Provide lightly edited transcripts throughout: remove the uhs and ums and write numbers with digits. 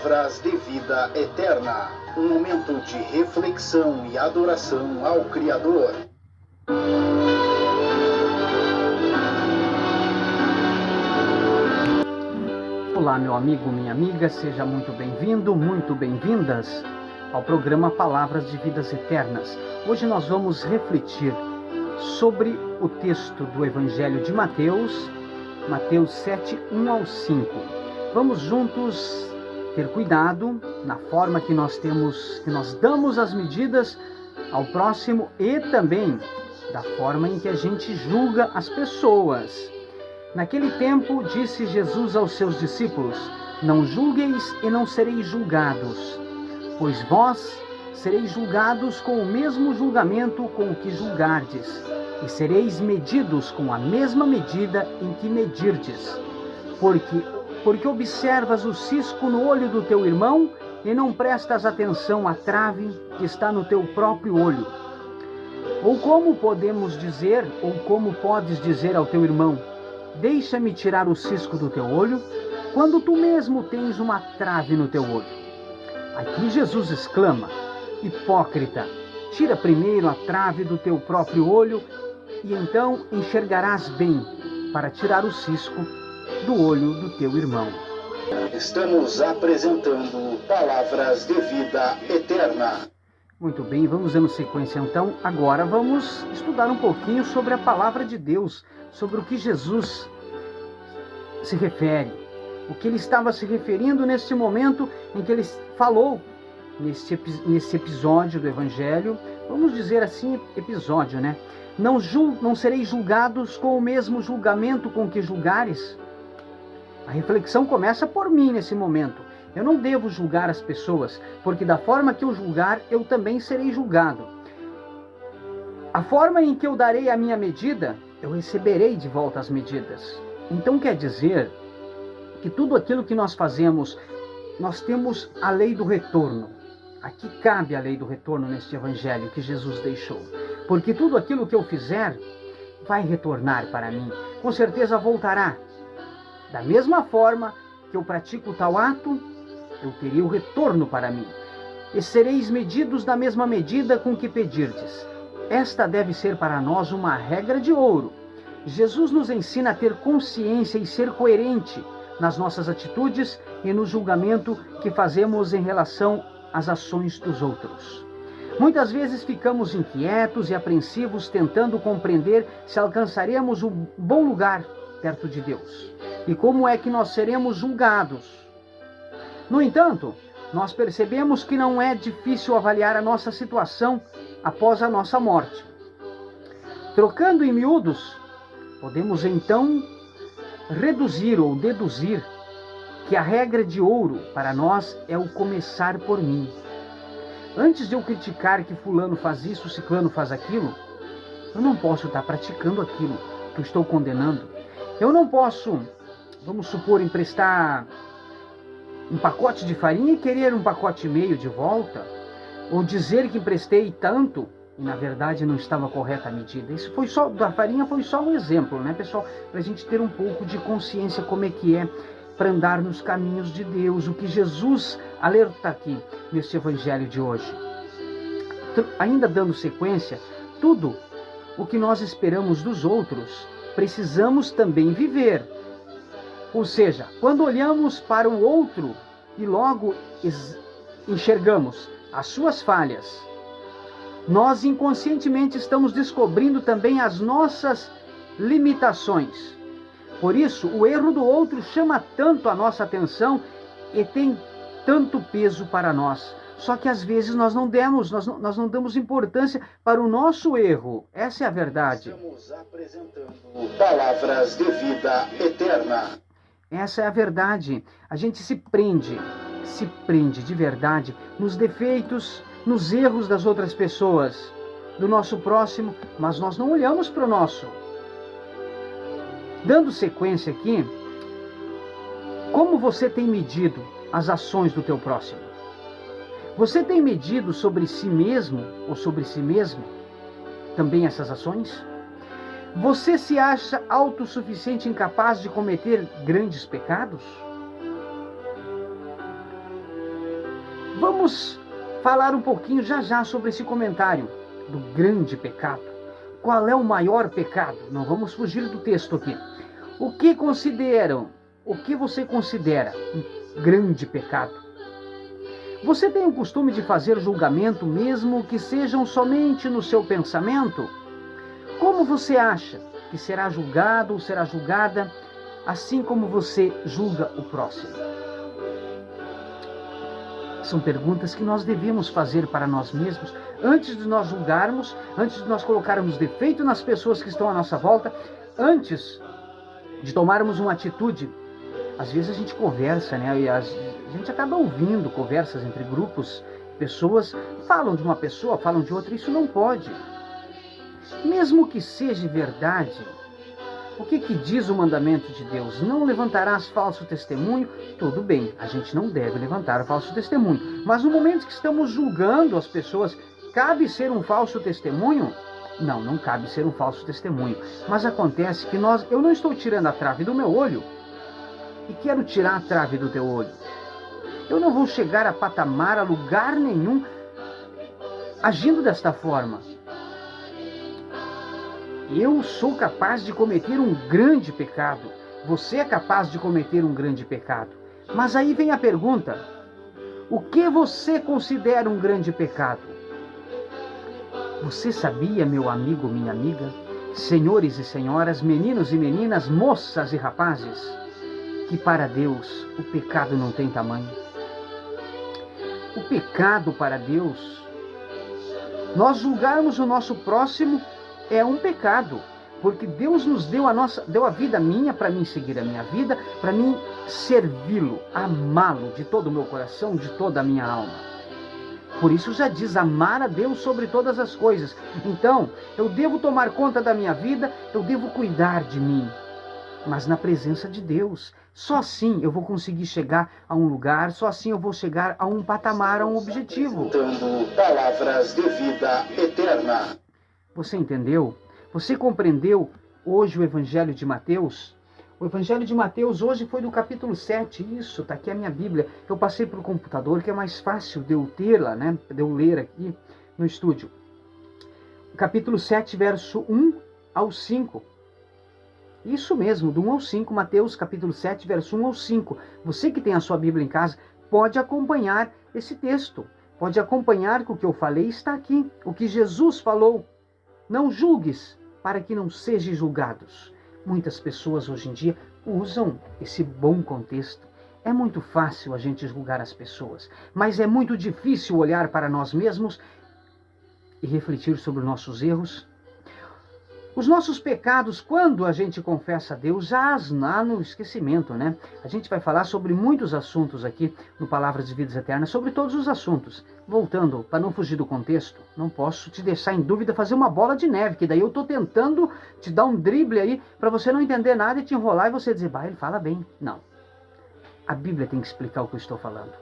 Palavras de Vida Eterna, um momento de reflexão e adoração ao Criador. Olá, meu amigo, minha amiga, seja muito bem-vindo, muito bem-vindas ao programa Palavras de Vidas Eternas. Hoje nós vamos refletir sobre o texto do Evangelho de Mateus 7, 1 ao 5. Vamos juntos ter cuidado na forma que nós damos as medidas ao próximo e também da forma em que a gente julga as pessoas. Naquele tempo, disse Jesus aos seus discípulos: não julgueis e não sereis julgados, pois vós sereis julgados com o mesmo julgamento com o que julgardes, e sereis medidos com a mesma medida em que medirdes. Porque observas o cisco no olho do teu irmão e não prestas atenção à trave que está no teu próprio olho. Ou como podes dizer ao teu irmão: deixa-me tirar o cisco do teu olho, quando tu mesmo tens uma trave no teu olho? Aqui Jesus exclama: hipócrita, tira primeiro a trave do teu próprio olho, e então enxergarás bem para tirar o cisco do olho do teu irmão. Estamos apresentando Palavras de Vida Eterna. Muito bem, vamos dando sequência então. Agora vamos estudar um pouquinho sobre a Palavra de Deus, sobre o que Jesus se refere, o que ele estava se referindo neste momento em que ele falou nesse episódio do Evangelho. Vamos dizer assim, episódio, né? Não sereis julgados com o mesmo julgamento com que julgares. A reflexão começa por mim nesse momento. Eu não devo julgar as pessoas, porque da forma que eu julgar, eu também serei julgado. A forma em que eu darei a minha medida, eu receberei de volta as medidas. Então quer dizer que tudo aquilo que nós fazemos, nós temos a lei do retorno. Aqui cabe a lei do retorno neste evangelho que Jesus deixou. Porque tudo aquilo que eu fizer vai retornar para mim. Com certeza voltará. Da mesma forma que eu pratico tal ato, eu terei o retorno para mim. E sereis medidos da mesma medida com que pedirdes. Esta deve ser para nós uma regra de ouro. Jesus nos ensina a ter consciência e ser coerente nas nossas atitudes e no julgamento que fazemos em relação às ações dos outros. Muitas vezes ficamos inquietos e apreensivos tentando compreender se alcançaremos um bom lugar perto de Deus e como é que nós seremos julgados. No entanto, nós percebemos que não é difícil avaliar a nossa situação após a nossa morte. Trocando em miúdos, podemos então reduzir ou deduzir que a regra de ouro para nós é o começar por mim. Antes de eu criticar que fulano faz isso, ciclano faz aquilo, eu não posso estar praticando aquilo que eu estou condenando. Eu não posso, vamos supor, emprestar um pacote de farinha e querer um pacote e meio de volta, ou dizer que emprestei tanto e na verdade não estava correta a medida. Isso da farinha foi só um exemplo, né, pessoal? Para a gente ter um pouco de consciência como é que é para andar nos caminhos de Deus, o que Jesus alerta aqui neste evangelho de hoje. Ainda dando sequência, tudo o que nós esperamos dos outros, precisamos também viver. Ou seja, quando olhamos para o outro e logo enxergamos as suas falhas, nós inconscientemente estamos descobrindo também as nossas limitações. Por isso, o erro do outro chama tanto a nossa atenção e tem tanto peso para nós. Só que às vezes nós não damos importância para o nosso erro. Essa é a verdade. Estamos apresentando Palavras de Vida Eterna. Essa é a verdade. A gente se prende de verdade nos defeitos, nos erros das outras pessoas, do nosso próximo, mas nós não olhamos para o nosso. Dando sequência aqui, como você tem medido as ações do teu próximo? Você tem medido sobre si mesmo ou sobre si mesmo também essas ações? Você se acha autossuficiente e incapaz de cometer grandes pecados? Vamos falar um pouquinho já sobre esse comentário do grande pecado. Qual é o maior pecado? Não vamos fugir do texto aqui. O que você considera um grande pecado? Você tem o costume de fazer julgamento, mesmo que sejam somente no seu pensamento? Como você acha que será julgado ou será julgada, assim como você julga o próximo? São perguntas que nós devemos fazer para nós mesmos, antes de nós julgarmos, antes de nós colocarmos defeito nas pessoas que estão à nossa volta, antes de tomarmos uma atitude. Às vezes a gente conversa, né? E a gente acaba ouvindo conversas entre grupos, pessoas falam de uma pessoa, falam de outra, isso não pode. Mesmo que seja verdade, o que diz o mandamento de Deus? Não levantarás falso testemunho? Tudo bem, a gente não deve levantar falso testemunho. Mas no momento que estamos julgando as pessoas, cabe ser um falso testemunho? Não, não cabe ser um falso testemunho. Mas acontece que eu não estou tirando a trave do meu olho e quero tirar a trave do teu olho. Eu não vou chegar a patamar, a lugar nenhum, agindo desta forma. Eu sou capaz de cometer um grande pecado. Você é capaz de cometer um grande pecado. Mas aí vem a pergunta: o que você considera um grande pecado? Você sabia, meu amigo, minha amiga, senhores e senhoras, meninos e meninas, moças e rapazes, que para Deus o pecado não tem tamanho? O pecado para Deus, nós julgarmos o nosso próximo, é um pecado, porque Deus nos deu a vida minha para mim seguir a minha vida, para mim servi-lo, amá-lo de todo o meu coração, de toda a minha alma. Por isso já diz amar a Deus sobre todas as coisas. Então, eu devo tomar conta da minha vida, eu devo cuidar de mim, mas na presença de Deus. Só assim eu vou conseguir chegar a um lugar, só assim eu vou chegar a um patamar, a um objetivo. Dando palavras de vida eterna. Você entendeu? Você compreendeu hoje o Evangelho de Mateus? O Evangelho de Mateus hoje foi do capítulo 7. Isso, está aqui a minha Bíblia. Eu passei para o computador, que é mais fácil de eu tê-la, né? De eu ler aqui no estúdio. Capítulo 7, verso 1 ao 5. Isso mesmo, do 1 ao 5, Mateus capítulo 7, verso 1 ao 5. Você que tem a sua Bíblia em casa, pode acompanhar esse texto. Pode acompanhar que o que eu falei está aqui. O que Jesus falou. Não julgues, para que não sejam julgados. Muitas pessoas hoje em dia usam esse bom contexto. É muito fácil a gente julgar as pessoas, mas é muito difícil olhar para nós mesmos e refletir sobre os nossos erros. Os nossos pecados, quando a gente confessa a Deus, já há no esquecimento, né? A gente vai falar sobre muitos assuntos aqui no Palavras de Vidas Eternas, sobre todos os assuntos. Voltando, para não fugir do contexto, não posso te deixar em dúvida, fazer uma bola de neve, que daí eu estou tentando te dar um drible aí, para você não entender nada e te enrolar e você dizer, bah, ele fala bem. Não. A Bíblia tem que explicar o que eu estou falando.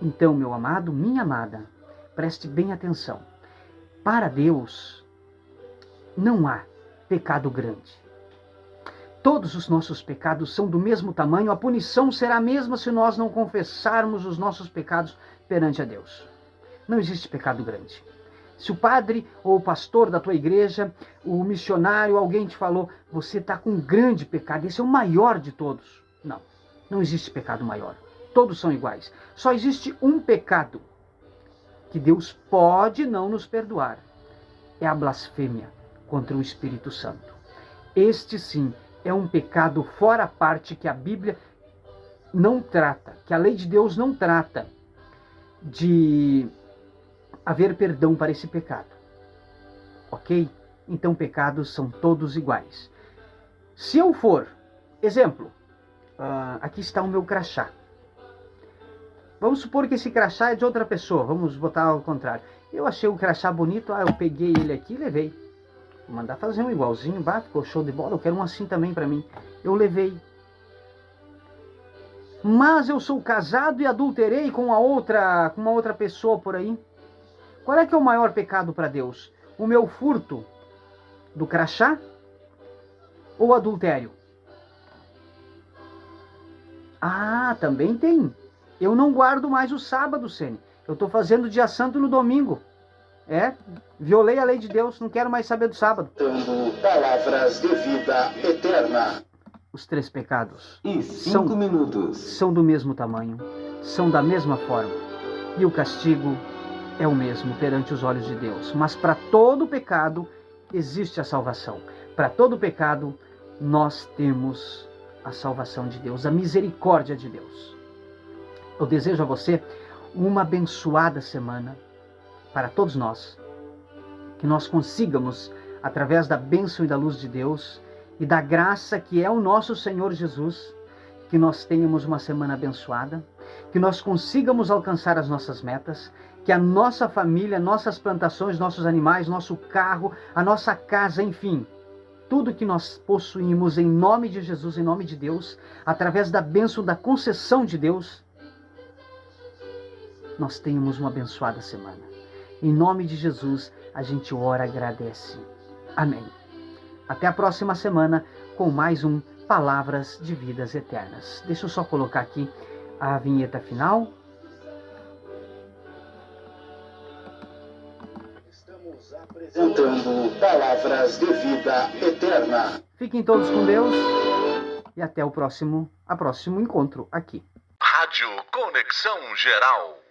Então, meu amado, minha amada, preste bem atenção. Para Deus, não há pecado grande. Todos os nossos pecados são do mesmo tamanho, a punição será a mesma se nós não confessarmos os nossos pecados perante a Deus. Não existe pecado grande. Se o padre ou o pastor da tua igreja, o missionário, alguém te falou, você está com um grande pecado, esse é o maior de todos. Não, não existe pecado maior. Todos são iguais. Só existe um pecado que Deus pode não nos perdoar. É a blasfêmia contra o Espírito Santo. Este sim é um pecado fora a parte que a Bíblia não trata, que a lei de Deus não trata de haver perdão para esse pecado. Ok? Então pecados são todos iguais. Se eu for, exemplo, aqui está o meu crachá. Vamos supor que esse crachá é de outra pessoa, vamos botar ao contrário. Eu achei o crachá bonito, eu peguei ele aqui e levei. Vou mandar fazer um igualzinho, ficou show de bola, eu quero um assim também para mim. Eu levei. Mas eu sou casado e adulterei com uma outra pessoa por aí. Qual é que é o maior pecado para Deus? O meu furto do crachá ou o adultério? Também tem. Eu não guardo mais o sábado, Sene. Eu estou fazendo dia santo no domingo. Violei a lei de Deus, não quero mais saber do sábado. Dando palavras de vida eterna. Os 3 pecados E 5 minutos. são do mesmo tamanho, são da mesma forma. E o castigo é o mesmo perante os olhos de Deus. Mas para todo pecado existe a salvação. Para todo pecado nós temos a salvação de Deus, a misericórdia de Deus. Eu desejo a você uma abençoada semana para todos nós. Que nós consigamos, através da bênção e da luz de Deus e da graça que é o nosso Senhor Jesus, que nós tenhamos uma semana abençoada, que nós consigamos alcançar as nossas metas, que a nossa família, nossas plantações, nossos animais, nosso carro, a nossa casa, enfim, tudo que nós possuímos em nome de Jesus, em nome de Deus, através da bênção, da concessão de Deus, nós tenhamos uma abençoada semana. Em nome de Jesus, a gente ora e agradece. Amém. Até a próxima semana com mais um Palavras de Vidas Eternas. Deixa eu só colocar aqui a vinheta final. Estamos apresentando Palavras de Vida Eterna. Fiquem todos com Deus e até o próximo encontro aqui. Rádio Conexão Geral.